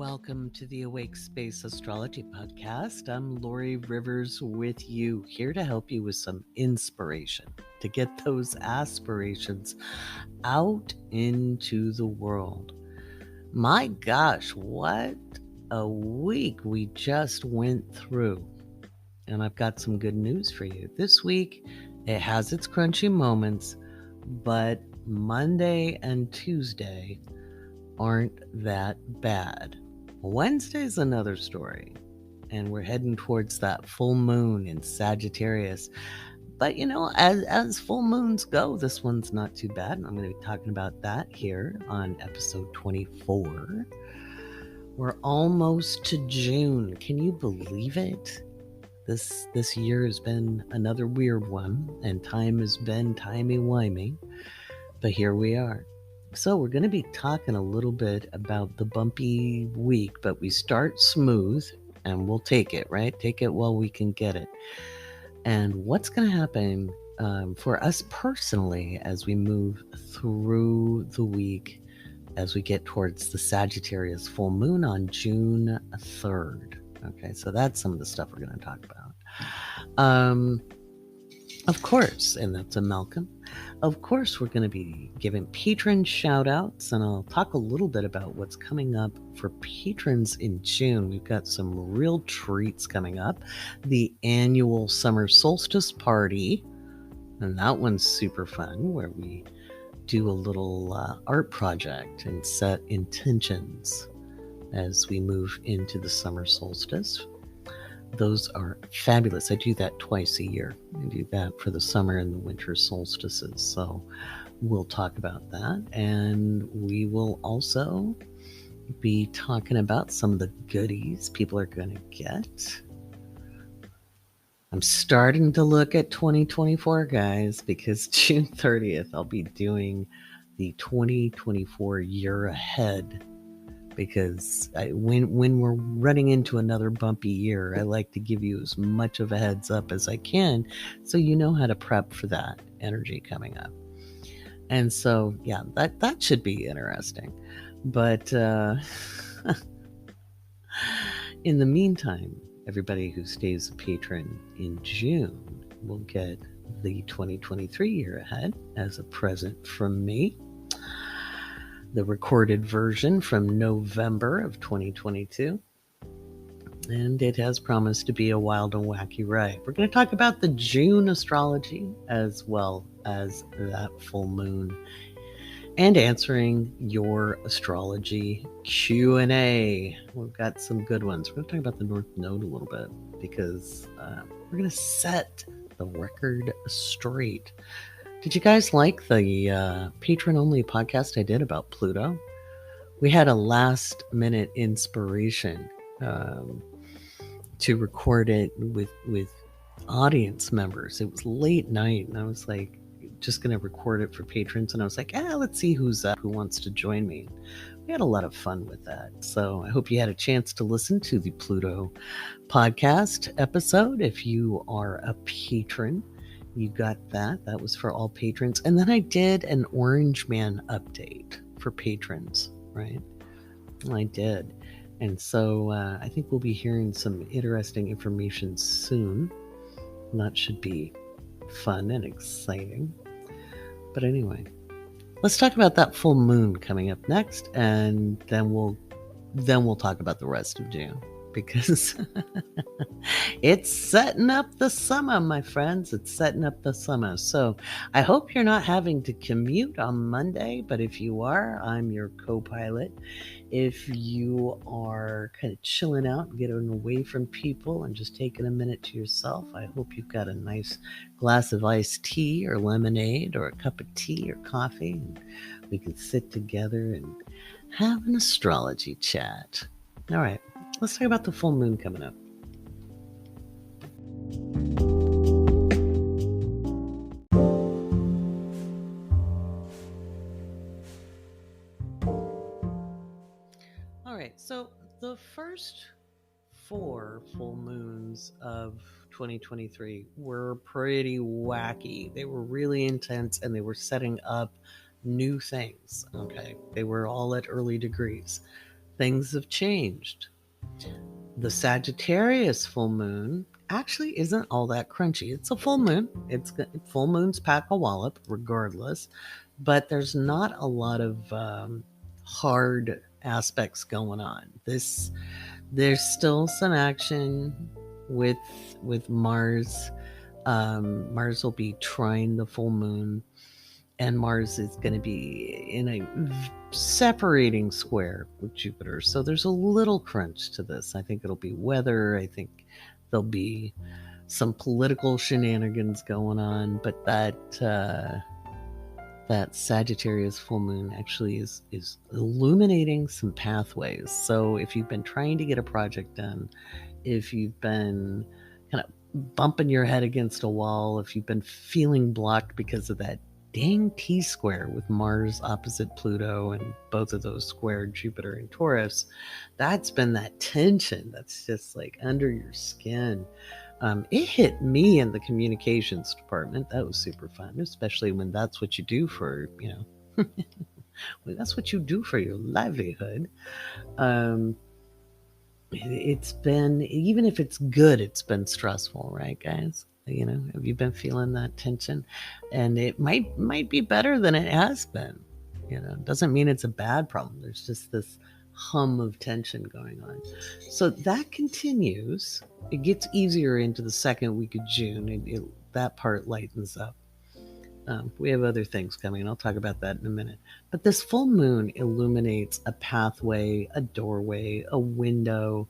welcome to the Awake Space Astrology Podcast. I'm Lori Rivers with you, here to help you with some inspiration to get those aspirations out into the world. My gosh, what a week we just went through. And I've got some good news for you. This week, it has its crunchy moments, but Monday and Tuesday aren't that bad. Wednesday's another story, and we're heading towards that full moon in Sagittarius. But as full moons go, this one's not too bad. I'm going to be talking about that here on episode 24. We're almost to June. Can you believe it? This year has been another weird one, and time has been timey-wimey, but here we are. So we're going to be talking a little bit about the bumpy week, but we start smooth and we'll take it, right? Take it while we can get it. And what's going to happen for us personally as we move through the week, as we get towards the Sagittarius full moon on June 3rd. Okay, so that's some of the stuff we're going to talk about. Of course, and that's a Malcolm. Of course, we're going to be giving patron shout-outs, and I'll talk a little bit about what's coming up for patrons in June. We've got some real treats coming up. The annual summer solstice party, and that one's super fun, where we do a little art project and set intentions as we move into the summer solstice. Those are fabulous. I do that twice a year. I do that for the summer and the winter solstices. So we'll talk about that. And we will also be talking about some of the goodies people are going to get. I'm starting to look at 2024, guys, because June 30th, I'll be doing the 2024 year ahead. Because when we're running into another bumpy year, I like to give you as much of a heads up as I can so you know how to prep for that energy coming up. And so, yeah, that should be interesting. But in the meantime, everybody who stays a patron in June will get the 2023 year ahead as a present from me. The recorded version from November of 2022. And it has promised to be a wild and wacky ride. We're going to talk about the June astrology as well as that full moon and answering your astrology Q&A. We've got some good ones. We're going to talk about the North Node a little bit because we're going to set the record straight. Did you guys like the patron-only podcast I did about Pluto? We had a last-minute inspiration to record it with audience members. It was late night, and I was like, just going to record it for patrons. And I was like, let's see who wants to join me. We had a lot of fun with that. So I hope you had a chance to listen to the Pluto podcast episode. If you are a patron, you got that. That was for all patrons. And then I did an Orange Man update for patrons, right? I did. And so I think we'll be hearing some interesting information soon. That should be fun and exciting. But anyway, let's talk about that full moon coming up next, and then we'll talk about the rest of June. Because it's setting up the summer, my friends. It's setting up the summer. So I hope you're not having to commute on Monday, but if you are, I'm your co-pilot. If you are kind of chilling out, getting away from people and just taking a minute to yourself, I hope you've got a nice glass of iced tea or lemonade or a cup of tea or coffee, and we can sit together and have an astrology chat. All right. Let's talk about the full moon coming up. All right, so the first 4 full moons of 2023 were pretty wacky. They were really intense, and they were setting up new things, okay? They were all at early degrees. things have changed. The Sagittarius full moon actually isn't all that crunchy. It's a full moon. Full moons pack a wallop regardless, but there's not a lot of hard aspects going on. There's still some action with Mars. Mars will be trine the full moon, and Mars is going to be in a separating square with Jupiter. So there's a little crunch to this. I think it'll be weather. I think there'll be some political shenanigans going on, but that Sagittarius full moon actually is illuminating some pathways. So if you've been trying to get a project done, if you've been kind of bumping your head against a wall, if you've been feeling blocked because of that dang T-square with Mars opposite Pluto and both of those squared Jupiter and Taurus, that's been that tension that's just like under your skin. It hit me in the communications department. That was super fun, especially when that's what you do for, when that's what you do for your livelihood. It's been, even if it's good, it's been stressful, right, guys? Have you been feeling that tension? And it might be better than it has been. It doesn't mean it's a bad problem. There's just this hum of tension going on. So that continues. It gets easier into the second week of June. That part lightens up. We have other things coming. I'll talk about that in a minute. But this full moon illuminates a pathway, a doorway, a window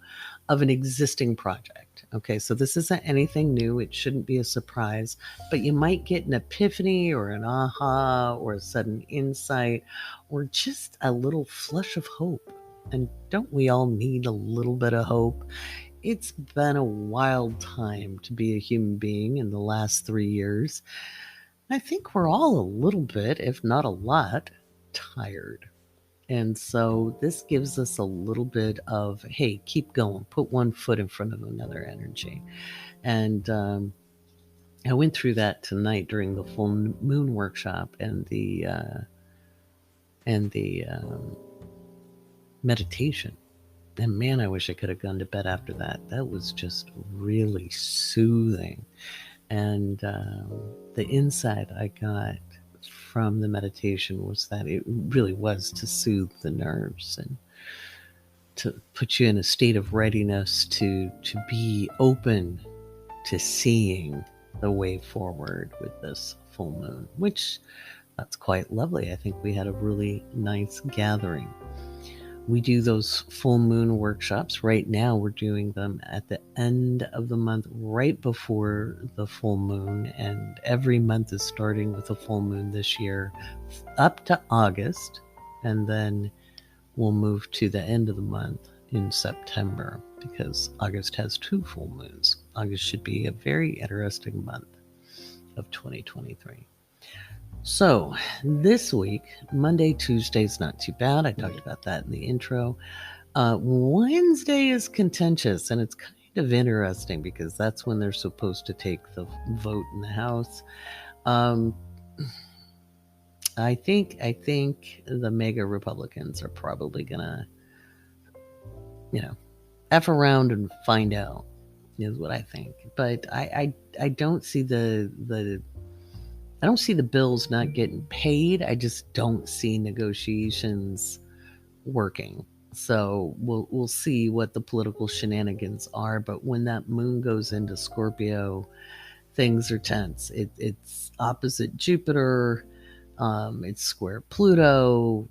of an existing project. Okay, so this isn't anything new. It shouldn't be a surprise, but you might get an epiphany or an aha or a sudden insight or just a little flush of hope. And don't we all need a little bit of hope? It's been a wild time to be a human being in the last 3 years. I think we're all a little bit, if not a lot, tired. And so this gives us a little bit of, hey, keep going, put one foot in front of another energy. And I went through that tonight during the full moon workshop and the meditation. And man, I wish I could have gone to bed after that. That was just really soothing. And the insight I got from the meditation was that it really was to soothe the nerves and to put you in a state of readiness to be open to seeing the way forward with this full moon, which that's quite lovely. I think we had a really nice gathering. We do those full moon workshops. Right now, we're doing them at the end of the month, right before the full moon. And every month is starting with a full moon this year, up to August. And then we'll move to the end of the month in September, because August has 2 full moons. August should be a very interesting month of 2023. So this week, Monday, Tuesday's not too bad. I talked about that in the intro. Wednesday is contentious, and it's kind of interesting because that's when they're supposed to take the vote in the House. I think the mega Republicans are probably gonna, F around and find out, is what I think. But I don't see I don't see the bills not getting paid. I just don't see negotiations working. So we'll see what the political shenanigans are. But when that moon goes into Scorpio, things are tense. It's opposite Jupiter. It's square Pluto.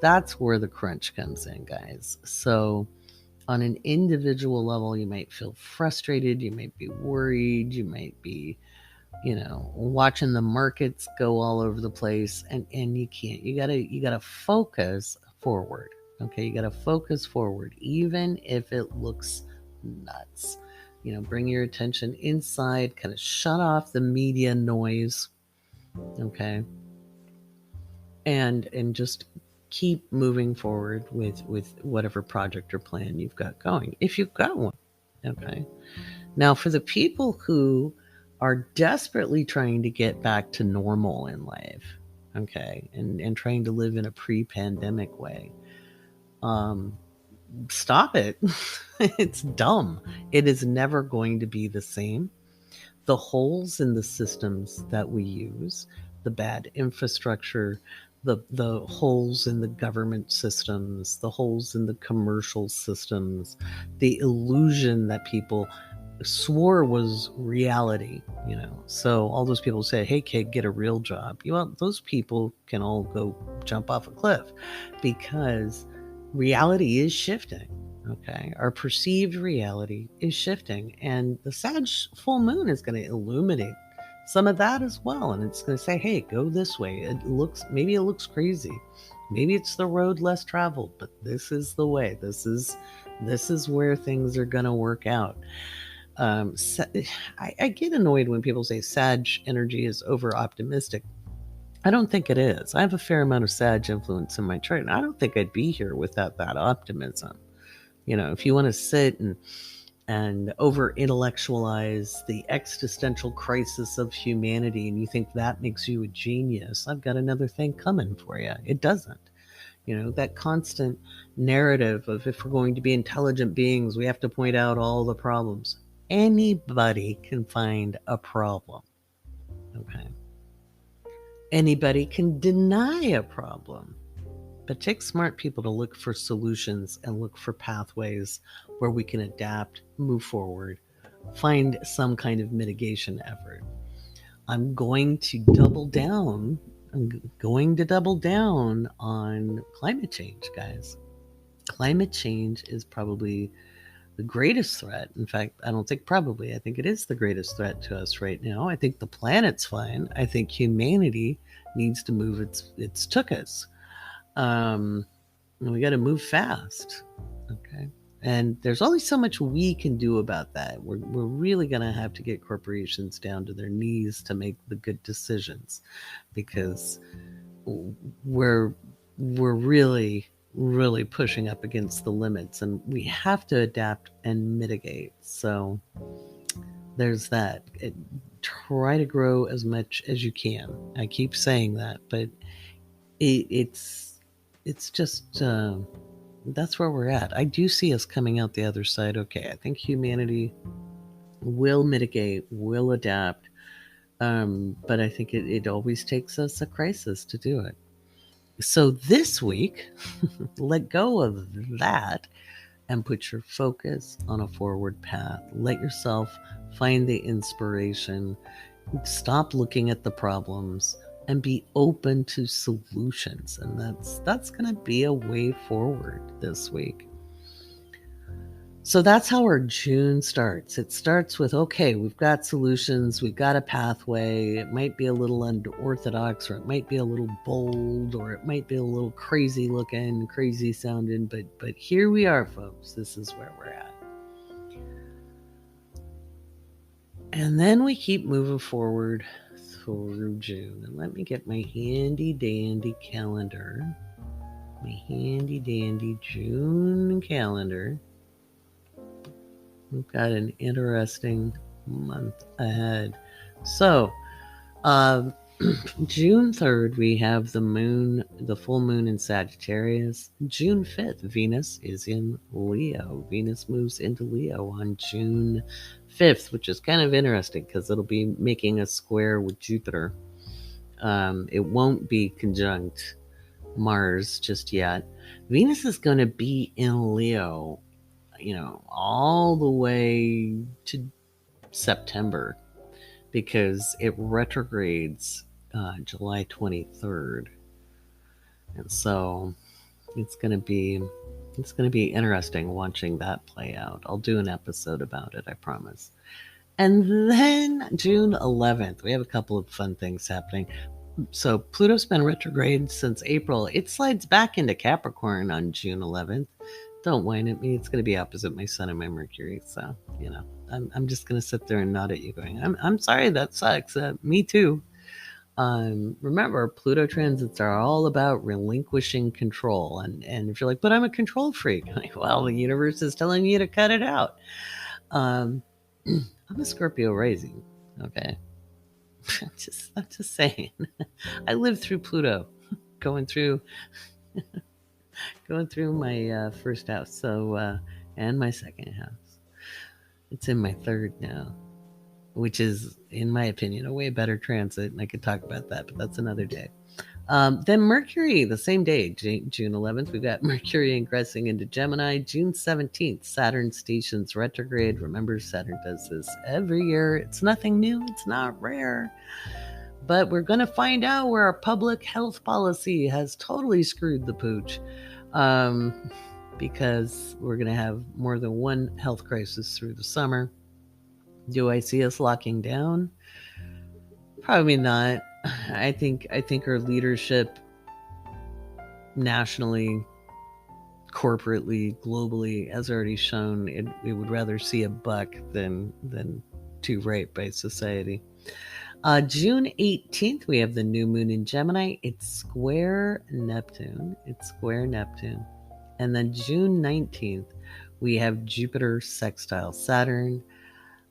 That's where the crunch comes in, guys. So on an individual level, you might feel frustrated. You might be worried. You might be watching the markets go all over the place, and you can't. You gotta focus forward. Okay, you gotta focus forward, even if it looks nuts. Bring your attention inside, kind of shut off the media noise. Okay, and just keep moving forward with whatever project or plan you've got going, if you've got one. Okay, now for the people who are desperately trying to get back to normal in life, okay, and trying to live in a pre-pandemic way, Stop it. It's dumb. It is never going to be the same. The holes in the systems that we use, the bad infrastructure, the holes in the government systems, the holes in the commercial systems, the illusion that people swore was reality, So all those people say, "Hey kid, get a real job." Well, those people can all go jump off a cliff because reality is shifting. Okay. Our perceived reality is shifting, and the Sag full moon is going to illuminate some of that as well. And it's going to say, "Hey, go this way." Maybe it looks crazy. Maybe it's the road less traveled, but this is the way. This is where things are going to work out. I get annoyed when people say Sag energy is over optimistic. I don't think it is. I have a fair amount of Sag influence in my chart, and I don't think I'd be here without that optimism. If you want to sit and over intellectual,ize the existential crisis of humanity and you think that makes you a genius, I've got another thing coming for you. It doesn't. That constant narrative of, if we're going to be intelligent beings, we have to point out all the problems. Anybody can find a problem. Okay. Anybody can deny a problem. But it takes smart people to look for solutions and look for pathways where we can adapt, move forward, find some kind of mitigation effort. I'm going to double down on climate change, guys. Climate change is probably the greatest threat. In fact, I think it is the greatest threat to us right now. I think the planet's fine. I think humanity needs to move its tuchus. And we got to move fast. Okay. And there's only so much we can do about that. We're really going to have to get corporations down to their knees to make the good decisions, because we're really, really pushing up against the limits, and we have to adapt and mitigate. So there's that. Try to grow as much as you can. I keep saying that, but it's just that's where we're at. I do see us coming out the other side. Okay, I think humanity will mitigate, will adapt, but I think it always takes us a crisis to do it. So this week, let go of that and put your focus on a forward path. Let yourself find the inspiration. Stop looking at the problems and be open to solutions. And that's going to be a way forward this week. So that's how our June starts. It starts with, okay, we've got solutions, we've got a pathway. It might be a little unorthodox, or it might be a little bold, or it might be a little crazy looking, crazy sounding, but here we are, folks. This is where we're at. And then we keep moving forward through June. And let me get my handy dandy calendar. My handy dandy June calendar. We've got an interesting month ahead. So, June 3rd, we have the full moon in Sagittarius. June 5th, Venus is in Leo. Venus moves into Leo on June 5th, which is kind of interesting because it'll be making a square with Jupiter. It won't be conjunct Mars just yet. Venus is going to be in Leo, all the way to September, because it retrogrades July 23rd. And so it's going to be interesting watching that play out. I'll do an episode about it, I promise. And then June 11th, we have a couple of fun things happening. So Pluto's been retrograde since April. It slides back into Capricorn on June 11th. Don't whine at me. It's going to be opposite my Sun and my Mercury. So, I'm just going to sit there and nod at you going, I'm sorry, that sucks. Me too. Remember, Pluto transits are all about relinquishing control. And if you're like, but I'm a control freak. Like, well, the universe is telling you to cut it out. I'm a Scorpio rising. Okay. I'm just saying. I lived through Pluto going through Going through my first house, so and my second house. It's in my third now, which is, in my opinion, a way better transit, and I could talk about that, but that's another day. Then Mercury, the same day, June 11th, we've got Mercury ingressing into Gemini. June 17th, Saturn stations retrograde. Remember, Saturn does this every year. It's nothing new. It's not rare. But we're going to find out where our public health policy has totally screwed the pooch. Because we're going to have more than one health crisis through the summer. Do I see us locking down? Probably not. I think our leadership nationally, corporately, globally has already shown it would rather see a buck than to rape by society. June 18th, we have the new moon in Gemini. It's square Neptune. And then June 19th, we have Jupiter sextile Saturn.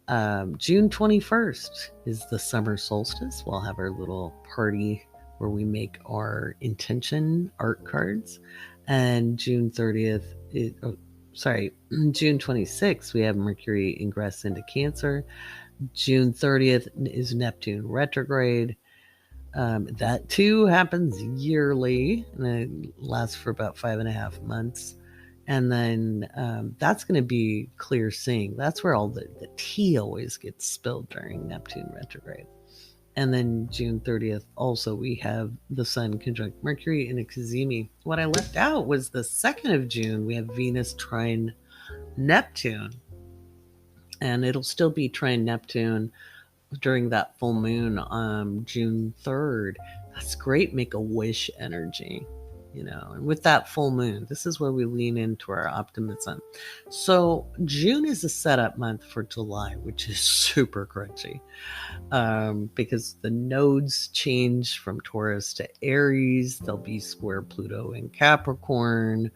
June 21st is the summer solstice. We'll have our little party where we make our intention art cards. And June 30th, June 26th, we have Mercury ingress into Cancer. June 30th is Neptune retrograde. That too happens yearly, and it lasts for about 5.5 months. And then that's going to be clear seeing. That's where all the tea always gets spilled during Neptune retrograde. And then June 30th, also we have the Sun conjunct Mercury in a Cazimi. What I left out was the 2nd of June, we have Venus trine Neptune. And it'll still be trine Neptune during that full moon on June 3rd. That's great Make-A-Wish energy. And with that full moon, this is where we lean into our optimism. So June is a setup month for July, which is super crunchy, because the nodes change from Taurus to Aries. They'll be square Pluto in Capricorn.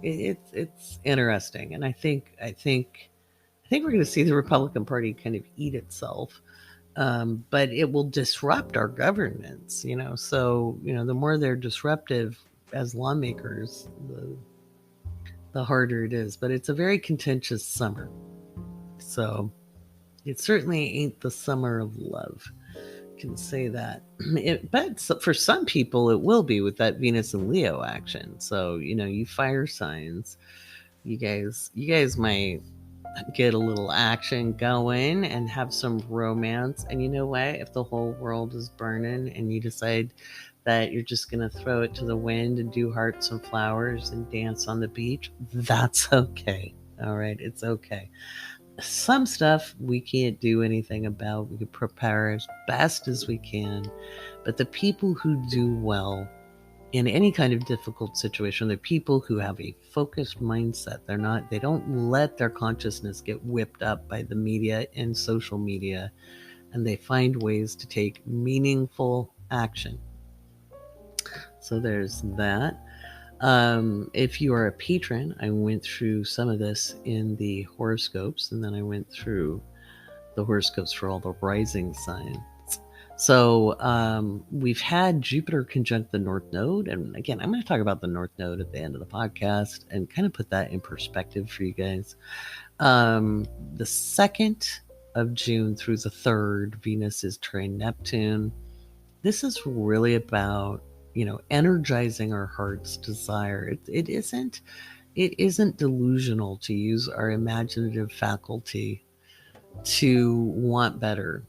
It's interesting, and I think we're going to see the Republican Party kind of eat itself. But it will disrupt our governance, So, the more they're disruptive as lawmakers, the harder it is. But it's a very contentious summer. So it certainly ain't the summer of love. I can say that. But for some people, it will be with that Venus and Leo action. So, you fire signs, you guys might get a little action going and have some romance. And you know what? If the whole world is burning and you decide that you're just going to throw it to the wind and do hearts and flowers and dance on the beach, that's okay. All right. It's okay. Some stuff we can't do anything about. We can prepare as best as we can. But the people who do well in any kind of difficult situation, the people who have a focused mindset, they don't let their consciousness get whipped up by the media and social media, and they find ways to take meaningful action. So there's that. If you are a patron, I went through some of this in the horoscopes, and then I went through the horoscopes for all the rising signs. So we've had Jupiter conjunct the North Node. And again, I'm going to talk about the North Node at the end of the podcast and kind of put that in perspective for you guys. The 2nd of June through the 3rd, Venus is trine Neptune. This is really about, energizing our heart's desire. It isn't delusional to use our imaginative faculty to want better.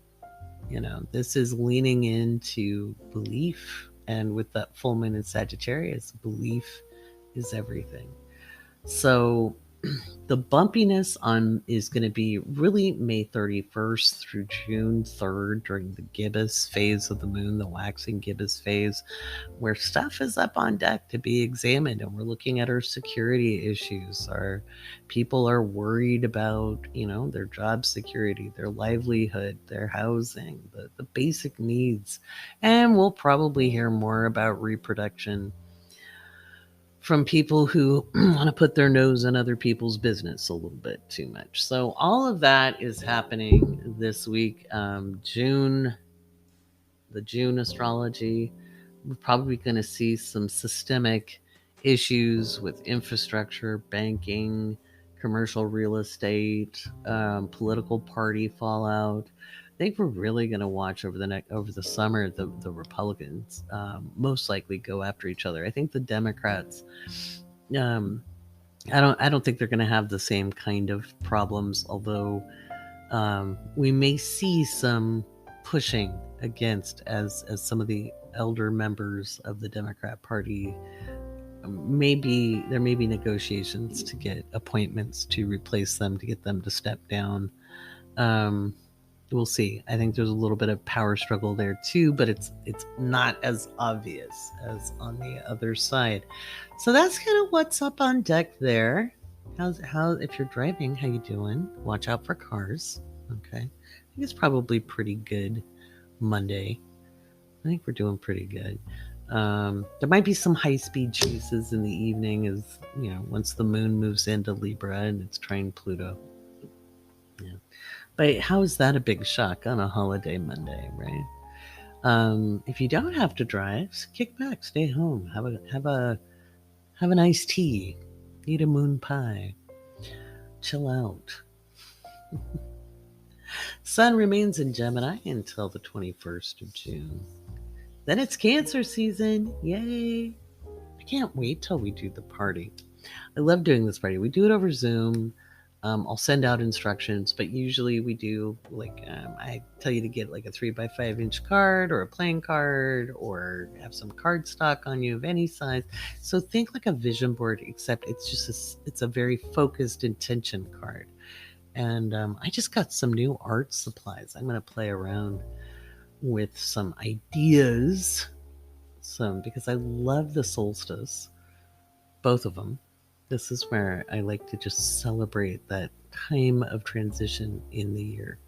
This is leaning into belief. And with that full moon in Sagittarius, belief is everything. So the bumpiness is going to be really May 31st through June 3rd during the gibbous phase of the moon, the waxing gibbous phase, where stuff is up on deck to be examined, and we're looking at our security issues. Our people are worried about, their job security, their livelihood, their housing, the basic needs. And we'll probably hear more about reproduction from people who want to put their nose in other people's business a little bit too much. So all of that is happening this week. The June astrology, we're probably going to see some systemic issues with infrastructure, banking, commercial real estate, political party fallout. I think we're really going to watch over the summer the Republicans most likely go after each other. I think the Democrats, I don't think they're going to have the same kind of problems, although we may see some pushing against as some of the elder members of the Democrat Party. There may be negotiations to get appointments to replace them, to get them to step down. We'll see. I think there's a little bit of power struggle there too, but it's not as obvious as on the other side. So that's kind of what's up on deck there. How if you're driving, how you doing? Watch out for cars. Okay. I think it's probably pretty good Monday. I think we're doing pretty good. There might be some high-speed chases in the evening, as you know, once the moon moves into Libra and it's trine Pluto. Yeah. But how is that a big shock on a holiday Monday, right? If you don't have to drive, kick back, stay home, have an iced tea, eat a moon pie, chill out. Sun remains in Gemini until the 21st of June. Then it's Cancer season. Yay! I can't wait till we do the party. I love doing this party. We do it over Zoom. I'll send out instructions, but usually we do I tell you to get like a 3x5 inch card or a playing card, or have some card stock on you of any size. So think like a vision board, except it's a very focused intention card. And I just got some new art supplies. I'm going to play around with some ideas, because I love the solstice, both of them. This is where I like to just celebrate that time of transition in the year.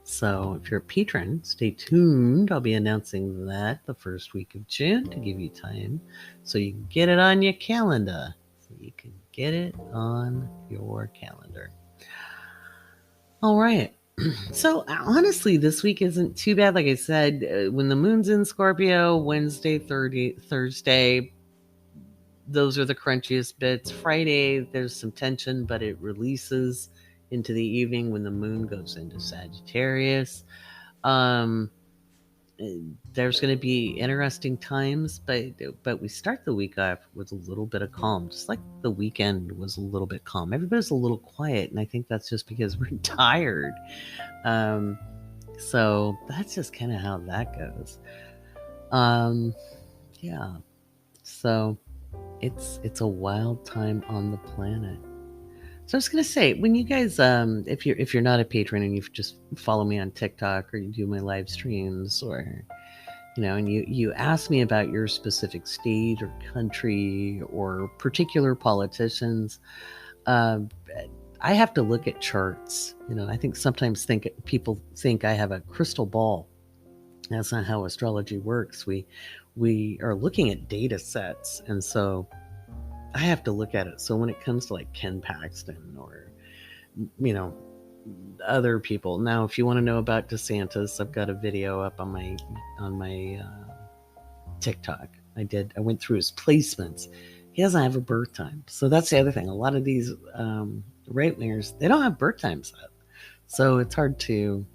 So if you're a patron, stay tuned. I'll be announcing that the first week of June to give you time so you can get it on your calendar. All right. So honestly, this week isn't too bad. Like I said, when the moon's in Scorpio, Wednesday, Thursday, those are the crunchiest bits. Friday, there's some tension, but it releases into the evening when the moon goes into Sagittarius. There's going to be interesting times, but we start the week off with a little bit of calm, just like the weekend was a little bit calm. Everybody's a little quiet, and I think that's just because we're tired. So that's just kind of how that goes. Yeah. So it's a wild time on the planet. So I was gonna say, when you guys, if you're not a patron and you just follow me on TikTok, or you do my live streams, or and you ask me about your specific state or country or particular politicians, I have to look at charts. I think sometimes people think I have a crystal ball. That's not how astrology works. We are looking at data sets, and so I have to look at it. So when it comes to like Ken Paxton or other people, now if you want to know about DeSantis, I've got a video up on my TikTok. I went through his placements. He doesn't have a birth time, so that's the other thing. A lot of these right wingers, they don't have birth times up, so it's hard to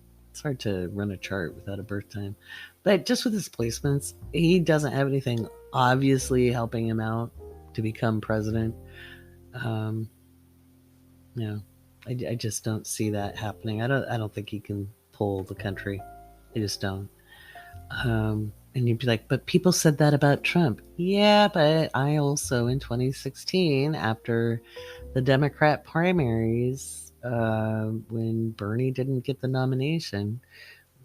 run a chart without a birth time. But just with his placements, he doesn't have anything obviously helping him out to become president. I just don't see that happening. I don't think he can pull the country. I just don't. And you'd be like, but people said that about Trump. Yeah, but I also in 2016, after the Democrat primaries, when Bernie didn't get the nomination,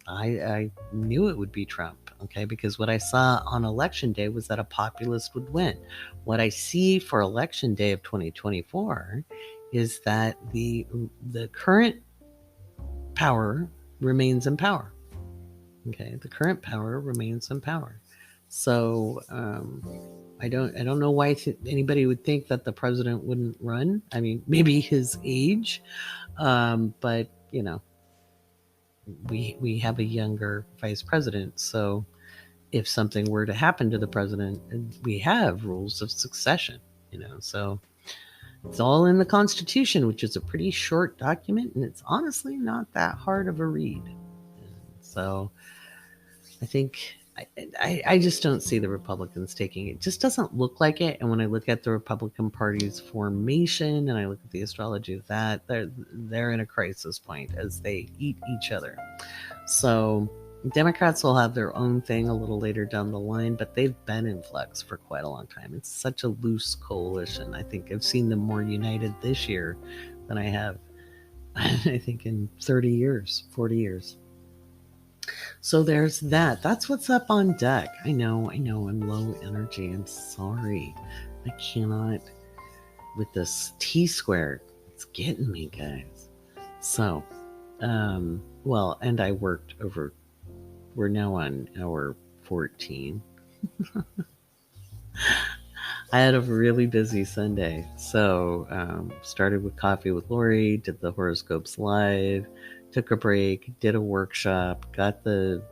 I knew it would be Trump. Okay, because what I saw on election day was that a populist would win. What I see for election day of 2024 is that the current power remains in power. Okay, the current power remains in power. So I don't know why anybody would think that the president wouldn't run. I mean, maybe his age, but we have a younger vice president, so if something were to happen to the president, we have rules of succession, so it's all in the Constitution, which is a pretty short document, and it's honestly not that hard of a read. So I think I just don't see the Republicans taking it. It just doesn't look like it. And when I look at the Republican Party's formation and I look at the astrology of that, they're in a crisis point as they eat each other. So Democrats will have their own thing a little later down the line, but they've been in flux for quite a long time. It's such a loose coalition. I think I've seen them more united this year than I have, I think, in 30 years, 40 years. So there's that. That's what's up on deck. I know, I'm low energy. I'm sorry. I cannot with this T-squared. It's getting me, guys. So, well, and I worked over, we're now on hour 14. I had a really busy Sunday. So, started with Coffee with Lori, did the horoscopes live, took a break, did a workshop, got the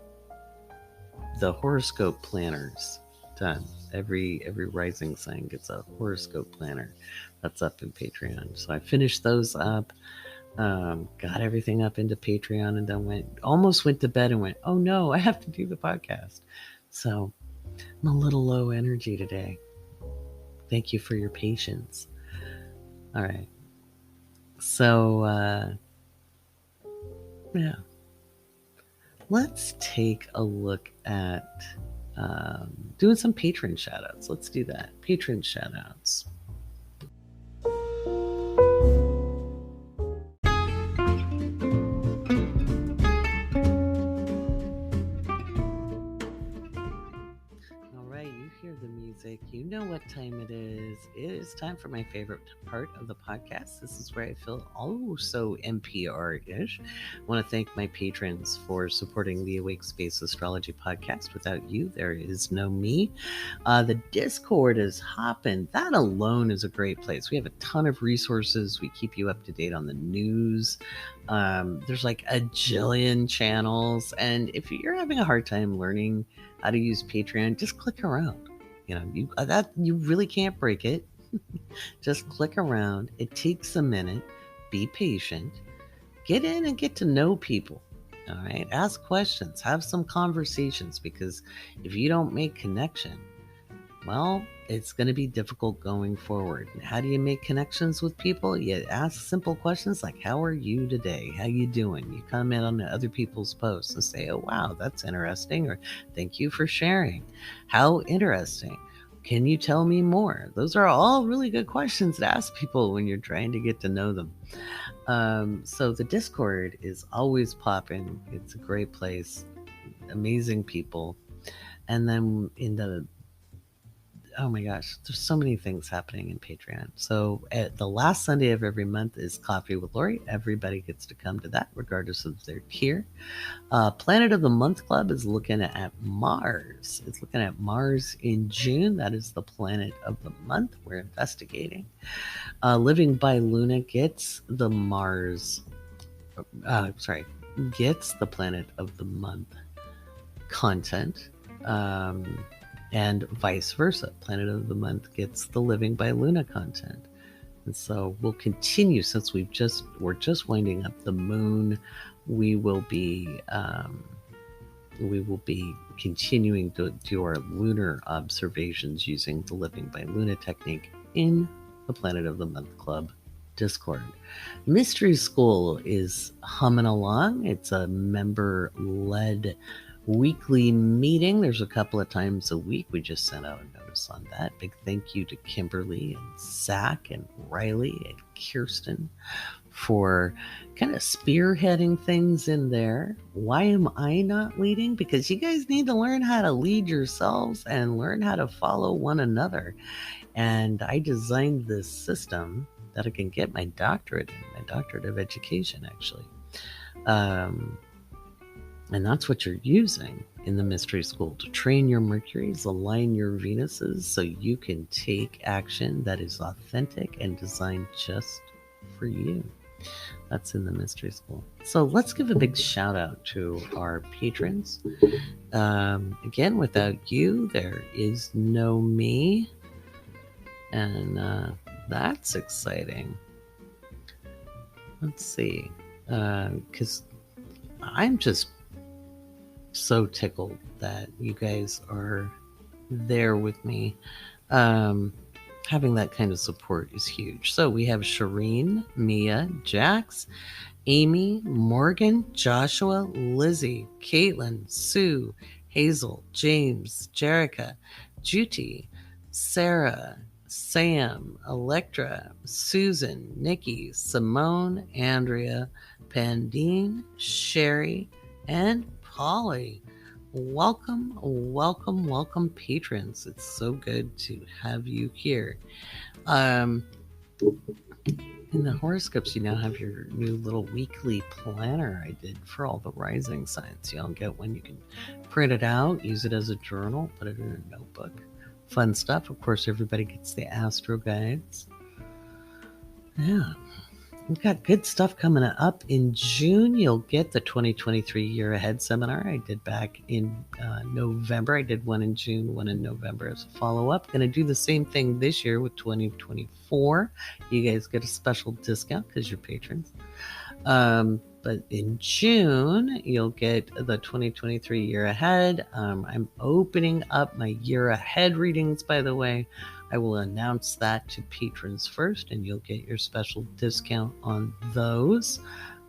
horoscope planners done. Every rising sign gets a horoscope planner. That's up in Patreon. So I finished those up, got everything up into Patreon, and then almost went to bed and went, oh no, I have to do the podcast. So I'm a little low energy today. Thank you for your patience. All right. So, yeah. Let's take a look at doing some patron shoutouts. Let's do that. Patron shoutouts. The music, you know what time it is. It is time for my favorite part of the podcast. This is where I feel so NPR-ish. I want to thank my patrons for supporting the Awake Space Astrology Podcast. Without you, there is no me. The Discord is hopping. That alone is a great place. We have a ton of resources. We keep you up to date on the news. There's like a jillion channels, and if you're having a hard time learning how to use Patreon, just click around. You really can't break it. Just click around. It takes a minute. Be patient. Get in and get to know people. All right. Ask questions. Have some conversations, because if you don't make connection, well, it's going to be difficult going forward. And how do you make connections with people? You ask simple questions like, how are you today? How you doing? You comment on other people's posts and say, oh, wow, that's interesting. Or thank you for sharing. How interesting. Can you tell me more? Those are all really good questions to ask people when you're trying to get to know them. So the Discord is always popping. It's a great place. Amazing people. And then oh my gosh, there's so many things happening in Patreon. So at the last Sunday of every month is Coffee with Lori. Everybody gets to come to that, regardless of their tier. Planet of the Month Club is looking at Mars. It's looking at Mars in June. That is the planet of the month we're investigating. Living by Luna gets the gets the planet of the month content. And vice versa. Planet of the Month gets the Living by Luna content. And so we'll continue, since we're just winding up the moon. We will be continuing to do our lunar observations using the Living by Luna technique in the Planet of the Month Club Discord. Mystery School is humming along. It's a member-led weekly meeting. There's a couple of times a week. We just sent out a notice on that. Big thank you to Kimberly and Zach and Riley and Kirsten for kind of spearheading things in there. Why am I not leading? Because you guys need to learn how to lead yourselves and learn how to follow one another. And I designed this system that I can get my doctorate in, my doctorate of education, actually. And that's what you're using in the Mystery School to train your Mercuries, align your Venuses, so you can take action that is authentic and designed just for you. That's in the mystery school. So let's give a big shout out to our patrons. Again, without you, there is no me. And that's exciting. Let's see. Because I'm just so tickled that you guys are there with me. Having that kind of support is huge. So we have Shireen, Mia, Jax, Amy, Morgan, Joshua, Lizzie, Caitlin, Sue, Hazel, James, Jerica, Juti, Sarah, Sam, Electra, Susan, Nikki, Simone, Andrea, Pandine, Sherry, and Polly. Welcome, welcome, welcome, patrons. It's so good to have you here. In the horoscopes, you now have your new little weekly planner I did for all the rising signs. Y'all get one. You can print it out, use it as a journal, put it in a notebook. Fun stuff. Of course, everybody gets the astro guides. Yeah. We've got good stuff coming up. In June, you'll get the 2023 Year Ahead seminar I did back in November. I did one in June, one in November as a follow-up. Going to do the same thing this year with 2024. You guys get a special discount because you're patrons. But in June, you'll get the 2023 Year Ahead. I'm opening up my Year Ahead readings, by the way. I will announce that to patrons first, and you'll get your special discount on those.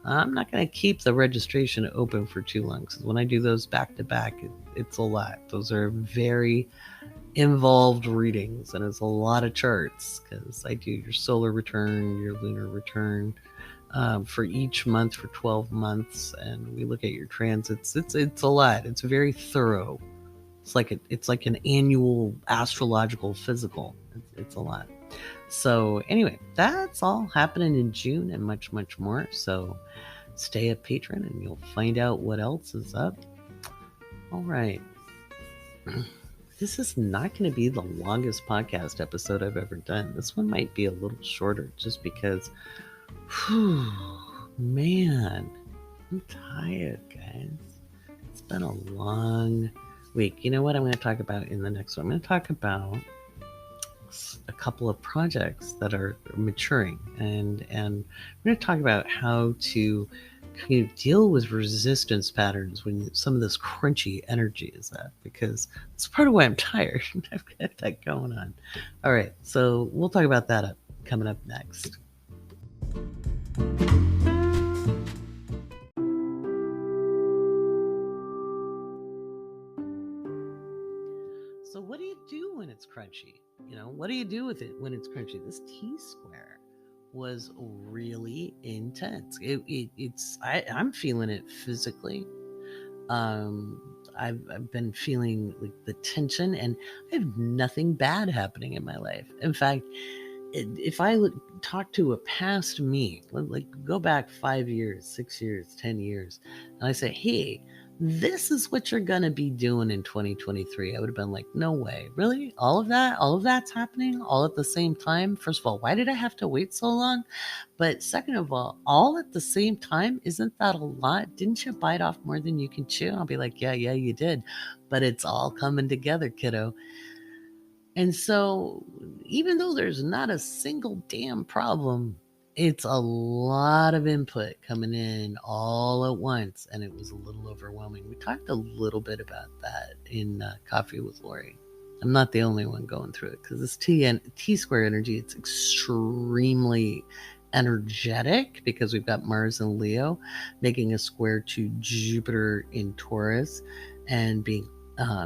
I'm not going to keep the registration open for too long, because when I do those back to back, it's a lot. Those are very involved readings, and it's a lot of charts, because I do your solar return, your lunar return, for each month for 12 months, and we look at your transits. It's a lot. It's very thorough. It's like an annual astrological physical. It's a lot. So anyway, that's all happening in June and much, much more. So stay a patron and you'll find out what else is up. All right. This is not going to be the longest podcast episode I've ever done. This one might be a little shorter just because, man, I'm tired, guys. It's been a long week. You know what I'm going to talk about in the next one? I'm going to talk about a couple of projects that are maturing, and we're going to talk about how to kind of deal with resistance patterns when some of this crunchy energy is at, because it's part of why I'm tired. I've got that going on. All right, so we'll talk about that coming up next. So what do you do when it's crunchy? You know, what do you do with it when it's crunchy? This T-square was really intense. I'm feeling it physically. I've been feeling like the tension, and I have nothing bad happening in my life. In fact, if I talk to a past me, like go back 5 years, 6 years, 10 years, and I say, hey, this is what you're going to be doing in 2023. I would have been like, no way. Really? All of that's happening all at the same time? First of all, why did I have to wait so long? But second of all at the same time, isn't that a lot? Didn't you bite off more than you can chew? I'll be like, yeah, you did. But it's all coming together, kiddo. And so even though there's not a single damn problem, it's a lot of input coming in all at once, and it was a little overwhelming. We talked a little bit about that in Coffee with Lori. I'm not the only one going through it, because this T-square energy, it's extremely energetic, because we've got Mars in Leo making a square to Jupiter in Taurus, and being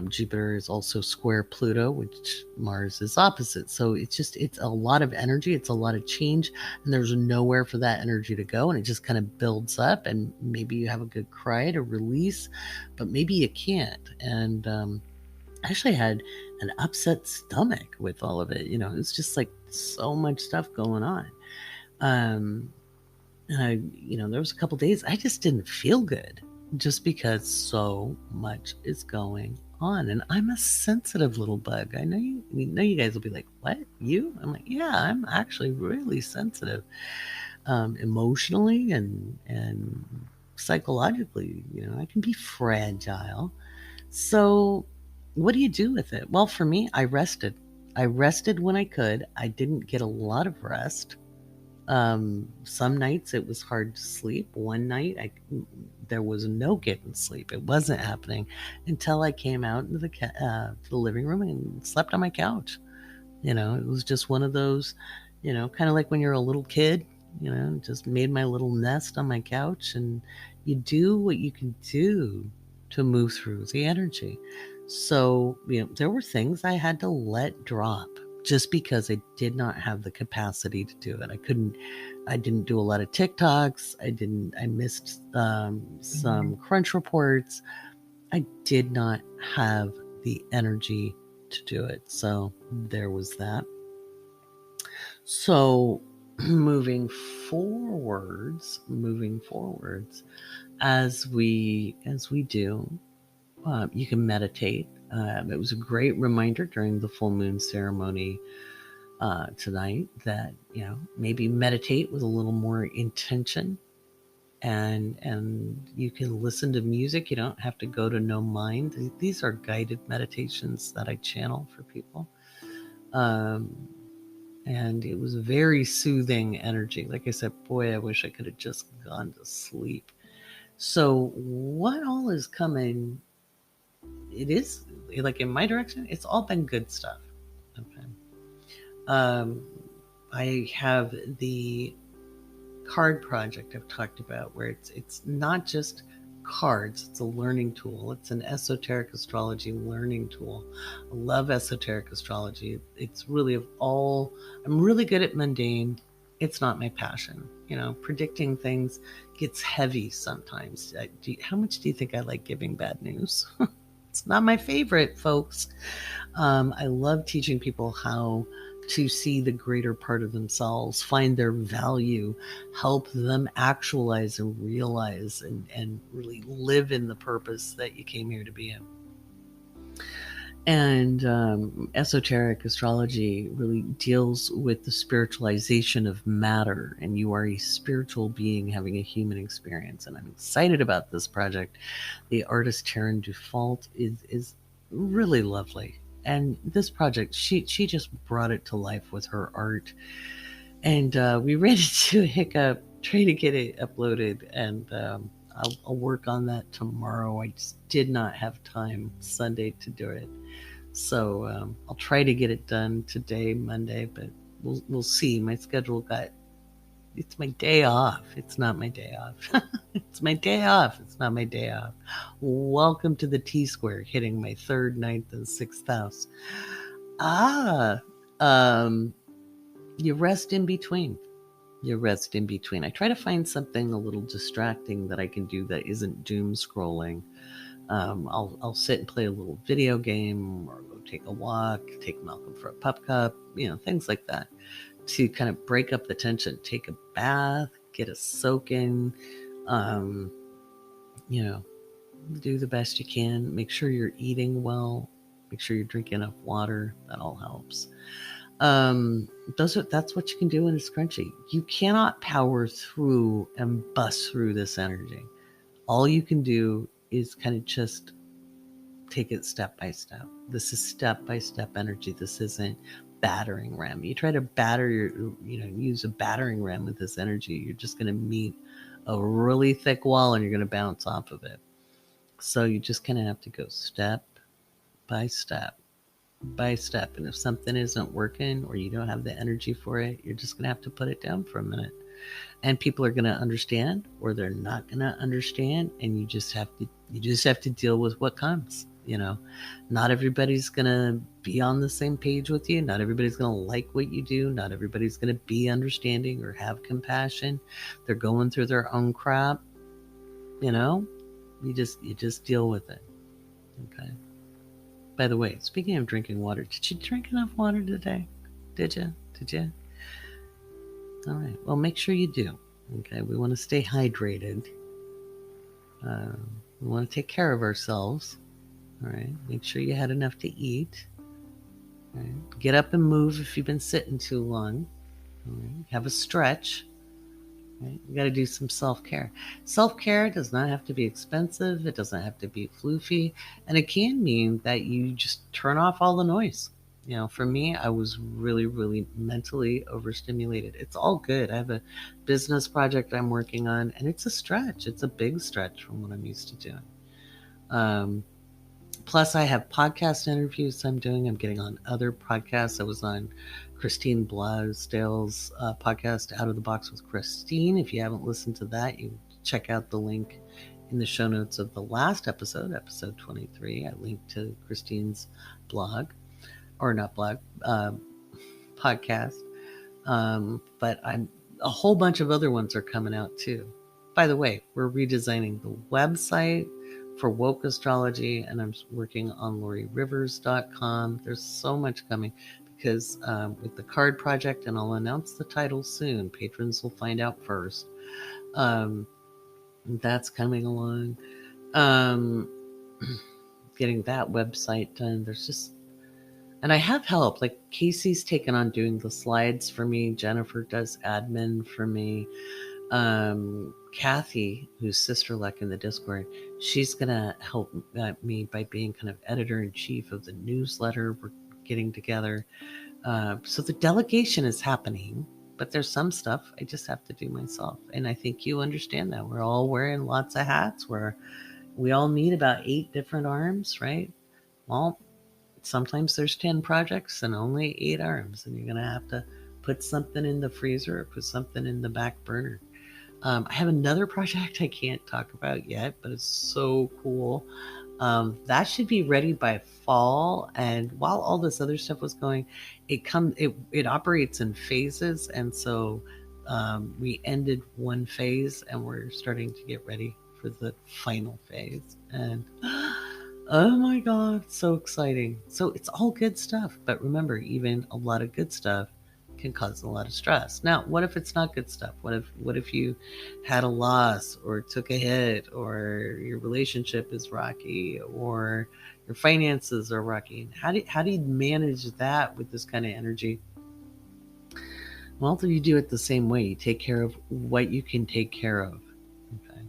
Jupiter is also square Pluto, which Mars is opposite. So it's a lot of energy. It's a lot of change, and there's nowhere for that energy to go. And it just kind of builds up, and maybe you have a good cry to release, but maybe you can't. And I actually had an upset stomach with all of it. You know, it's just like so much stuff going on. And there was a couple days I just didn't feel good, just because so much is going on. And I'm a sensitive little bug. I know you guys will be like, what? You? I'm like, yeah, I'm actually really sensitive, emotionally and psychologically. I can be fragile. So what do you do with it? Well, for me, I rested. I rested when I could. I didn't get a lot of rest. Some nights it was hard to sleep. One night there was no getting sleep. It wasn't happening until I came out into the living room and slept on my couch. It was just one of those, kind of like when you're a little kid, just made my little nest on my couch, and you do what you can do to move through the energy. So, there were things I had to let drop just because I did not have the capacity to do it. I didn't do a lot of TikToks. I missed some crunch reports. I did not have the energy to do it. So there was that. So moving forwards, as we do, you can meditate. It was a great reminder during the full moon ceremony tonight that maybe meditate with a little more intention, and you can listen to music. You don't have to go to no mind. These are guided meditations that I channel for people, and it was very soothing energy. Like I said, boy, I wish I could have just gone to sleep. So what all is coming? It is like in my direction. It's all been good stuff. Okay. I have the card project I've talked about, where it's not just cards, it's a learning tool. It's an esoteric astrology learning tool. I love esoteric astrology. It's really I'm really good at mundane. It's not my passion. Predicting things gets heavy sometimes. How much do you think I like giving bad news? It's not my favorite, folks. I love teaching people how to see the greater part of themselves, find their value, help them actualize and realize and really live in the purpose that you came here to be in. And esoteric astrology really deals with the spiritualization of matter, and you are a spiritual being having a human experience. And I'm excited about this project. The artist Taryn Dufault is really lovely. And this project, she just brought it to life with her art. And we ran into a hiccup trying to get it uploaded, and I'll work on that tomorrow. I just did not have time Sunday to do it. So I'll try to get it done today, Monday, but we'll see. My schedule it's my day off. It's not my day off. It's my day off. It's not my day off. Welcome to the T-square, hitting my 3rd, 9th, and 6th house. You rest in between. I try to find something a little distracting that I can do that isn't doom scrolling. I'll sit and play a little video game, or go take a walk, take Malcolm for a pup cup, things like that, to kind of break up the tension. Take a bath, get a soak in, do the best you can. Make sure you're eating well. Make sure you're drinking enough water. That all helps. That's what you can do in a scrunchie. You cannot power through and bust through this energy. All you can do is kind of just take it step by step. This is step by step energy. This isn't battering ram. You try to use a battering ram with this energy, you're just going to meet a really thick wall and you're going to bounce off of it. So you just kind of have to go step by step by step. And if something isn't working or you don't have the energy for it, you're just going to have to put it down for a minute. And people are going to understand, or they're not going to understand, and you just have to deal with what comes. Not everybody's going to be on the same page with you. Not everybody's going to like what you do. Not everybody's going to be understanding or have compassion. They're going through their own crap. You just deal with it. Okay. By the way, speaking of drinking water, did you drink enough water today? Did you? All right. Well, make sure you do. Okay. We want to stay hydrated. We want to take care of ourselves. All right. Make sure you had enough to eat. All right. Get up and move if you've been sitting too long. All right. Have a stretch. Right? You got to do some self-care. Self-care does not have to be expensive. It doesn't have to be floofy. And it can mean that you just turn off all the noise. You know, for me, I was really, really mentally overstimulated. It's all good. I have a business project I'm working on, and it's a stretch. It's a big stretch from what I'm used to doing. Plus, I have podcast interviews I'm doing. I'm getting on other podcasts. I was on Christine Blasdale's podcast, Out of the Box with Christine. If you haven't listened to that, you check out the link in the show notes of the last episode, episode 23. I linked to Christine's blog, or not blog, podcast. But a whole bunch of other ones are coming out too. By the way, we're redesigning the website for Woke Astrology, and I'm working on LoriRivers.com. There's so much coming because with the card project, and I'll announce the title soon. Patrons will find out first. That's coming along. Getting that website done. There's just, and I have help. Like Casey's taken on doing the slides for me. Jennifer does admin for me. Kathy, who's Sister Luck in the Discord, she's gonna help me by being kind of editor-in-chief of the newsletter we're getting together. So the delegation is happening, but there's some stuff I just have to do myself. And I think you understand that. We're all wearing lots of hats. We all need about 8 different arms, right? Well, sometimes there's 10 projects and only 8 arms, and you're gonna have to put something in the freezer or put something in the back burner. I have another project I can't talk about yet, but it's so cool. That should be ready by fall. And while all this other stuff was going, it operates in phases. And so we ended one phase and we're starting to get ready for the final phase. And oh my God, so exciting. So it's all good stuff. But remember, even a lot of good stuff can cause a lot of stress. Now, what if it's not good stuff? What if you had a loss or took a hit, or your relationship is rocky, or your finances are rocky? How do you manage that with this kind of energy? Well, you do it the same way. You take care of what you can take care of, okay?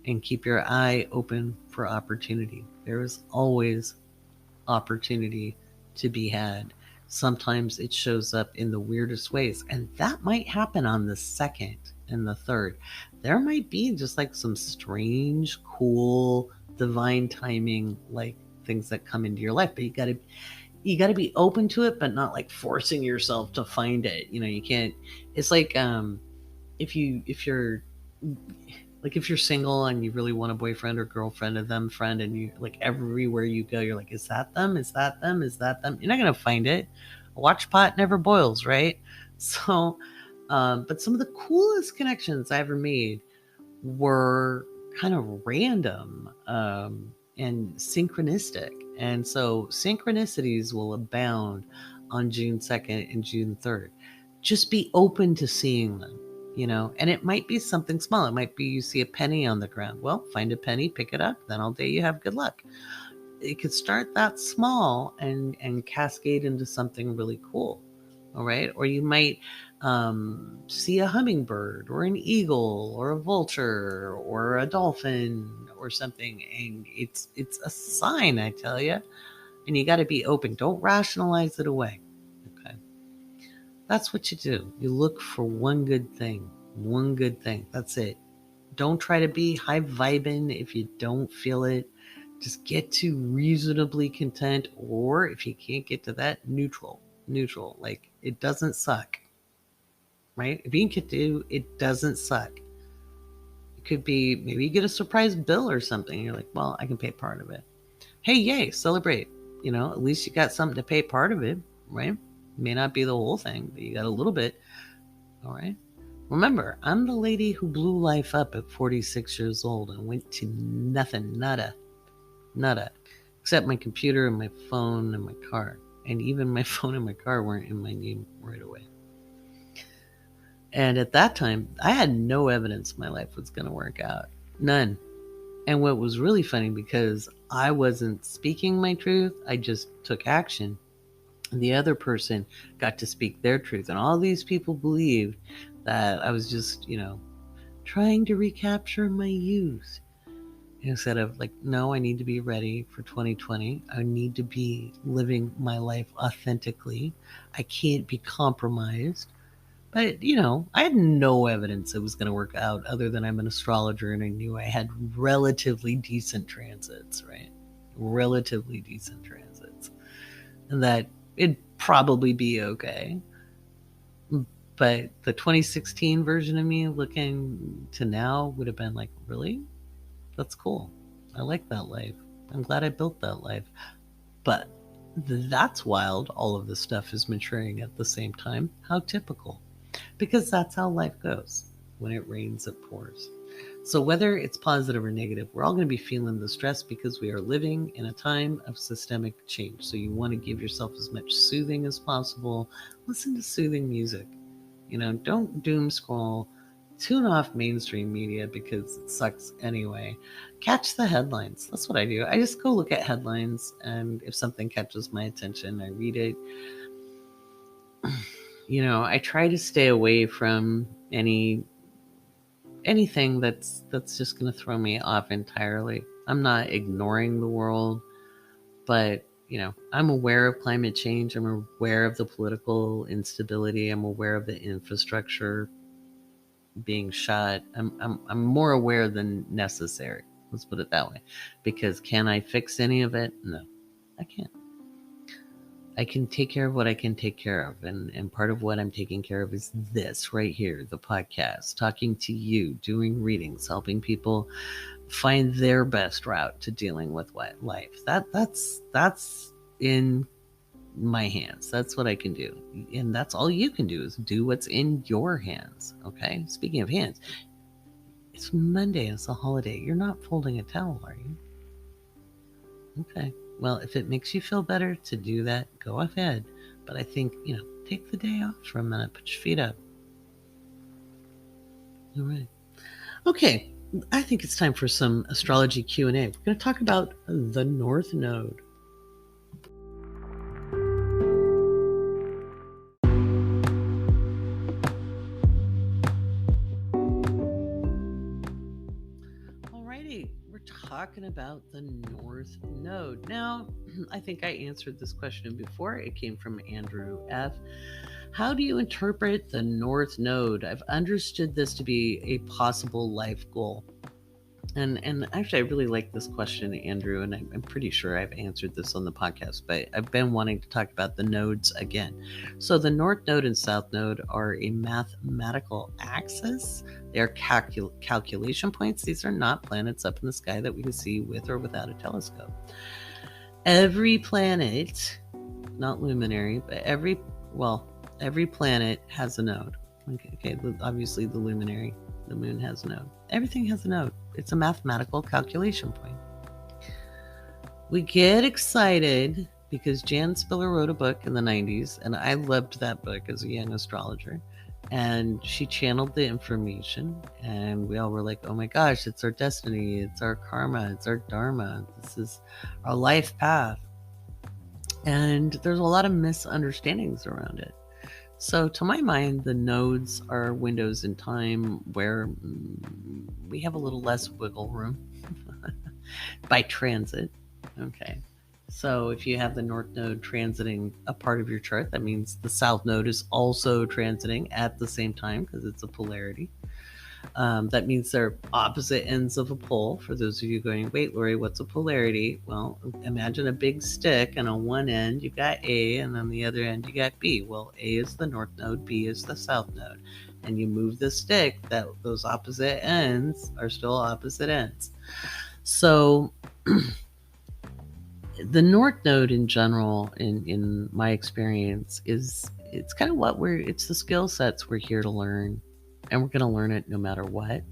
And keep your eye open for opportunity. There is always opportunity to be had. Sometimes it shows up in the weirdest ways, and that might happen on the 2nd and the 3rd. There might be just like some strange, cool, divine timing, like things that come into your life, but you got to be open to it, but not like forcing yourself to find it. You know, you can't. It's like if you're single and you really want a boyfriend or girlfriend, and you like everywhere you go, you're like, is that them? Is that them? Is that them? You're not going to find it. A watch pot never boils, right? So, but some of the coolest connections I ever made were kind of random and synchronistic. And so synchronicities will abound on June 2nd and June 3rd. Just be open to seeing them. You know, and it might be something small. It might be you see a penny on the ground. Well, find a penny, pick it up, then all day you have good luck. It could start that small and cascade into something really cool. All right. Or you might see a hummingbird or an eagle or a vulture or a dolphin or something. And it's a sign, I tell you. And you got to be open. Don't rationalize it away. Okay. That's what you do. You look for one good thing. One good thing. That's it. Don't try to be high vibing if you don't feel it. Just get to reasonably content, or if you can't get to that, neutral. Like it doesn't suck. Right? If you can get to, it doesn't suck. It could be maybe you get a surprise bill or something. And you're like, well, I can pay part of it. Hey, yay, celebrate. You know, at least you got something to pay part of it, right? May not be the whole thing, but you got a little bit. All right. Remember, I'm the lady who blew life up at 46 years old and went to nothing, nada, except my computer and my phone and my car. And even my phone and my car weren't in my name right away. And at that time, I had no evidence my life was going to work out. None. And what was really funny, because I wasn't speaking my truth. I just took action. And the other person got to speak their truth. And all these people believed that I was just, trying to recapture my youth. Instead of like, no, I need to be ready for 2020. I need to be living my life authentically. I can't be compromised. But, I had no evidence it was going to work out other than I'm an astrologer and I knew I had relatively decent transits, right? Relatively decent transits. And that it'd probably be okay. But the 2016 version of me looking to now would have been like, really? That's cool. I like that life. I'm glad I built that life. But that's wild. All of this stuff is maturing at the same time. How typical. Because that's how life goes. When it rains, it pours. So whether it's positive or negative, we're all going to be feeling the stress because we are living in a time of systemic change. So you want to give yourself as much soothing as possible. Listen to soothing music. Don't doom scroll. Tune off mainstream media because it sucks anyway. Catch the headlines. That's what I do. I just go look at headlines, and if something catches my attention, I read it. I try to stay away from anything that's just going to throw me off entirely. I'm not ignoring the world, but I'm aware of climate change. I'm aware of the political instability. I'm aware of the infrastructure being shot. I'm more aware than necessary. Let's put it that way. Because can I fix any of it? No, I can't. I can take care of what I can take care of. And part of what I'm taking care of is this right here, the podcast, talking to you, doing readings, helping people find their best route to dealing with life. That's in my hands. That's what I can do. And that's all you can do is do what's in your hands. Okay. Speaking of hands, it's Monday. It's a holiday. You're not folding a towel, are you? Okay. Well, if it makes you feel better to do that, go ahead. But I think, take the day off for a minute. Put your feet up. All right. Okay. I think it's time for some astrology Q&A. We're going to talk about the North Node. Alrighty, we're talking about the North Node. Now, I think I answered this question before. It came from Andrew F. How do you interpret the North Node? I've understood this to be a possible life goal. And actually, I really like this question, Andrew, and I'm pretty sure I've answered this on the podcast, but I've been wanting to talk about the nodes again. So the North Node and South Node are a mathematical axis. They are calculation points. These are not planets up in the sky that we can see with or without a telescope. Every planet, not luminary, but every planet has a node. Okay, obviously the luminary, the moon has a node. Everything has a node. It's a mathematical calculation point. We get excited because Jan Spiller wrote a book in the 90s, and I loved that book as a young astrologer. And she channeled the information, and we all were like, oh my gosh, it's our destiny, it's our karma, it's our dharma, this is our life path. And there's a lot of misunderstandings around it. So to my mind, the nodes are windows in time where we have a little less wiggle room by transit. Okay. So if you have the North Node transiting a part of your chart, that means the South Node is also transiting at the same time because it's a polarity. That means they're opposite ends of a pole. For those of you going, wait, Lori, what's a polarity? Well, imagine a big stick, and on one end you got A, and on the other end you got B. Well, A is the North Node, B is the South Node. And you move the stick, those opposite ends are still opposite ends. So the North Node in general, in my experience, it's kind of it's the skill sets we're here to learn. And we're going to learn it no matter what.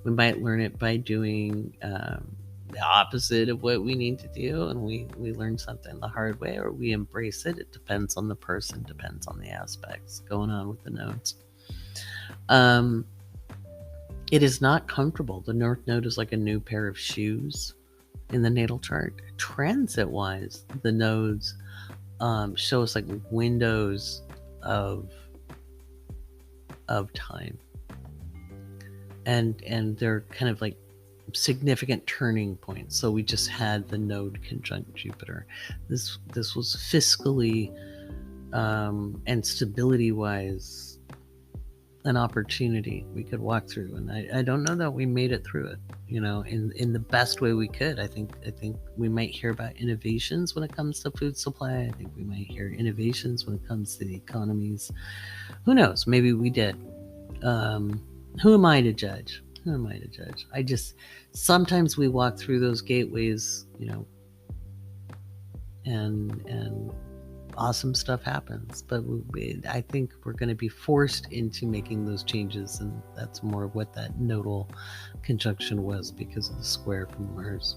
We might learn it by doing the opposite of what we need to do, and we learn something the hard way, or we embrace it. It depends on the person, depends on the aspects going on with the nodes. It is not comfortable. The North Node is like a new pair of shoes. in the natal chart. Transit-wise, the nodes show us like windows of time, and they're kind of like significant turning points. So we just had the node conjunct Jupiter. This was fiscally and stability wise an opportunity we could walk through, and I don't know that we made it through it, in the best way we could. I think we might hear about innovations when it comes to food supply. I think we might hear innovations when it comes to the economies. Who knows? Maybe we did. Who am I to judge? I just, sometimes we walk through those gateways, and awesome stuff happens, but I think we're going to be forced into making those changes, and that's more what that nodal conjunction was because of the square from Mars.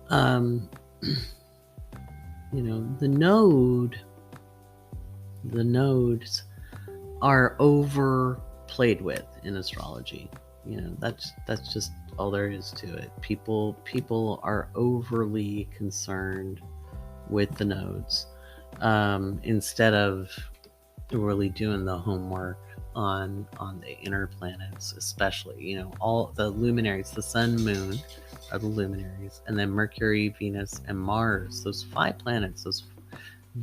The nodes are overplayed with in astrology. That's just all there is to it. People are overly concerned with the nodes, instead of really doing the homework on the inner planets, especially. All the luminaries, the sun, moon are the luminaries, and then Mercury, Venus, and Mars, those 5 planets,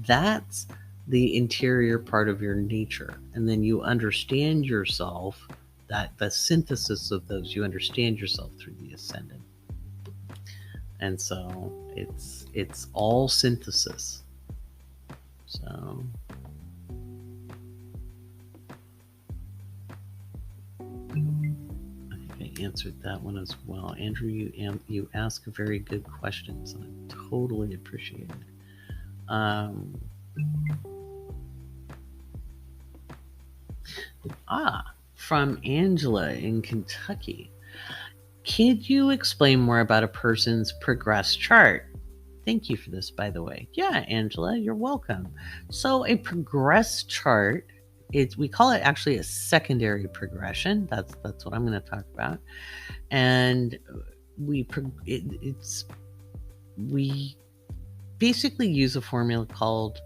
that's the interior part of your nature. And then you understand yourself, that the synthesis of those, you understand yourself through the ascendant. And so it's all synthesis. So I think I answered that one as well. Andrew, you ask very good questions, and I totally appreciate it. From Angela in Kentucky. Could you explain more about a person's progress chart? Thank you for this, by the way. Yeah, Angela, you're welcome. So a progress chart, we call it actually a secondary progression. That's what I'm going to talk about. And we basically use a formula called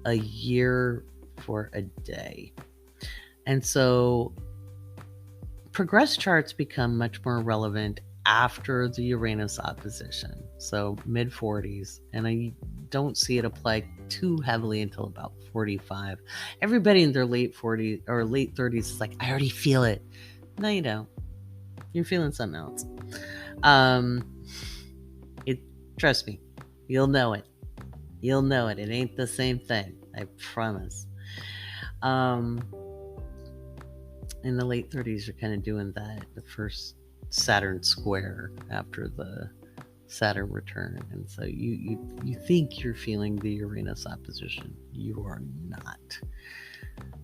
a year for a day. And so progress charts become much more relevant after the Uranus opposition, so mid-40s, and I don't see it apply too heavily until about 45. Everybody in their late 40s or late 30s is like, I already feel it. No, you don't. You're feeling something else. Trust me, you'll know it. It ain't the same thing, I promise. In the late 30s, you're kind of doing that, the first Saturn square after the Saturn return. And so you think you're feeling the Uranus opposition. You are not.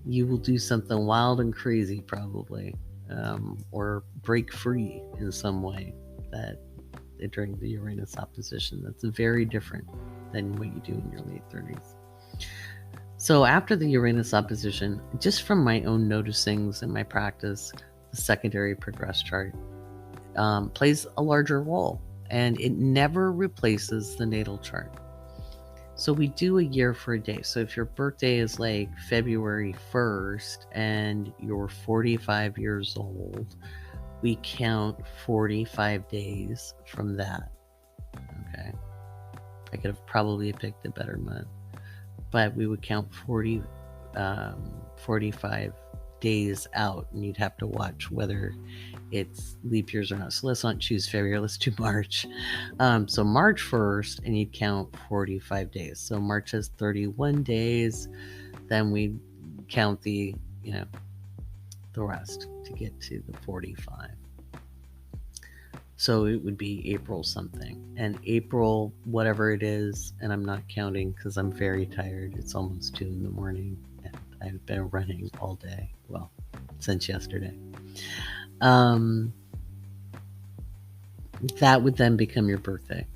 You will do something wild and crazy probably, or break free in some way that during the Uranus opposition. That's very different than what you do in your late 30s. So after the Uranus opposition, just from my own noticings in my practice, the secondary progress chart plays a larger role, and it never replaces the natal chart. So we do a year for a day. So if your birthday is like February 1st and you're 45 years old, we count 45 days from that. Okay. I could have probably picked a better month, but we would count 45 days out, and you'd have to watch whether it's leap years or not. So let's not choose February, let's do March. So March 1st, and you'd count 45 days. So March has 31 days, then we count the rest to get to the 45. So it would be April something, and April whatever it is, and I'm not counting because I'm very tired. It's almost 2 a.m, and I've been running all day, well, since yesterday. That would then become your birthday.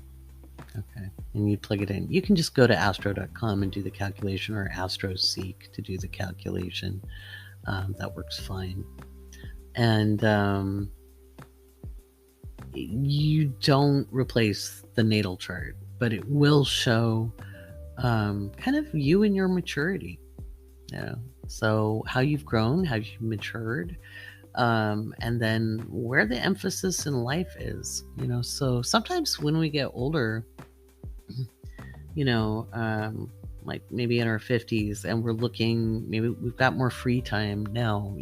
Okay, and you plug it in. You can just go to astro.com and do the calculation, or AstroSeek to do the calculation. That works fine. And you don't replace the natal chart, but it will show kind of you and your maturity. So how you've grown, how you've matured, and then where the emphasis in life is. So sometimes when we get older, like maybe in our 50s, and we're looking, maybe we've got more free time now.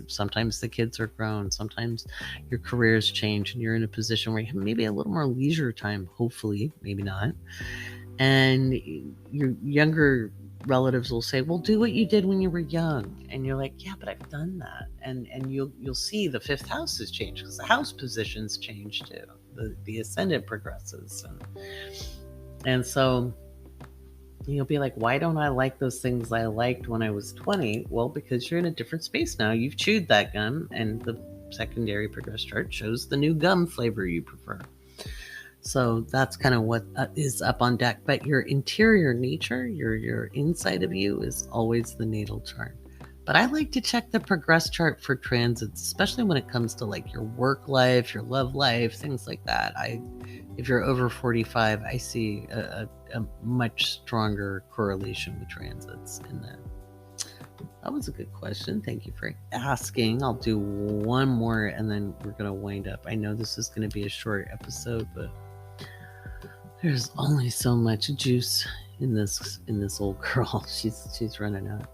Sometimes the kids are grown, sometimes your career's changed and you're in a position where you have maybe a little more leisure time, hopefully, maybe not. And your younger relatives will say, well, do what you did when you were young. And you're like, yeah, but I've done that. And you'll see the fifth house has changed because the house positions change too. The ascendant progresses. And so you'll be like, why don't I like those things I liked when I was 20? Well, because you're in a different space now. You've chewed that gum, and the secondary progress chart shows the new gum flavor you prefer. So that's kind of what is up on deck. But your interior nature, your inside of you, is always the natal chart. But I like to check the progress chart for transits, especially when it comes to like your work life, your love life, things like that. If you're over 45, I see a much stronger correlation with transits in that. That was a good question. Thank you for asking. I'll do one more and then we're going to wind up. I know this is going to be a short episode, but there's only so much juice in this old girl. She's running out.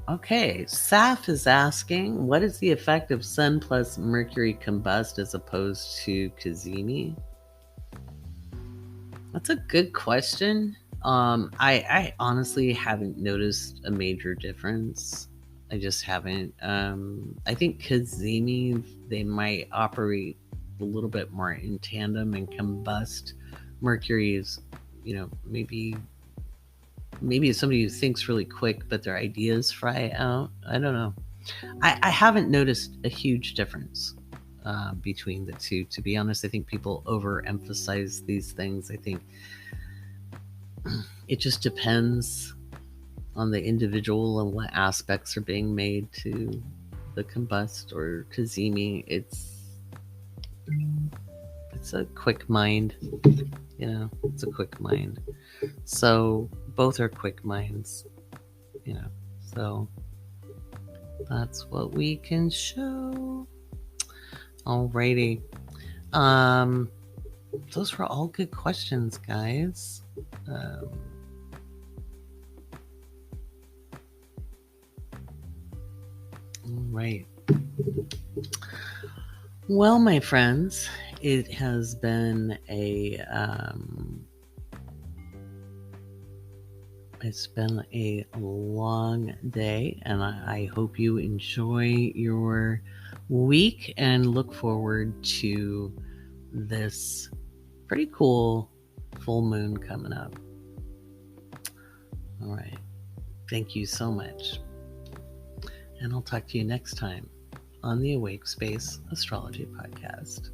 Okay, Saf is asking, what is the effect of Sun plus Mercury combust as opposed to Cazimi? That's a good question. I honestly haven't noticed a major difference. I just haven't. I think Cazimi, they might operate a little bit more in tandem, and combust. Mercury is, maybe it's somebody who thinks really quick, but their ideas fry out. I don't know. I haven't noticed a huge difference between the two. To be honest, I think people overemphasize these things. I think it just depends on the individual and what aspects are being made to the combust or Cazimi. It's a quick mind. It's a quick mind. So both are quick minds, so that's what we can show. Alrighty. Those were all good questions, guys. Right. Well, my friends, it has been it's been a long day, and I hope you enjoy your week and look forward to this pretty cool full moon coming up. All right. Thank you so much. And I'll talk to you next time on the Awake Space Astrology Podcast.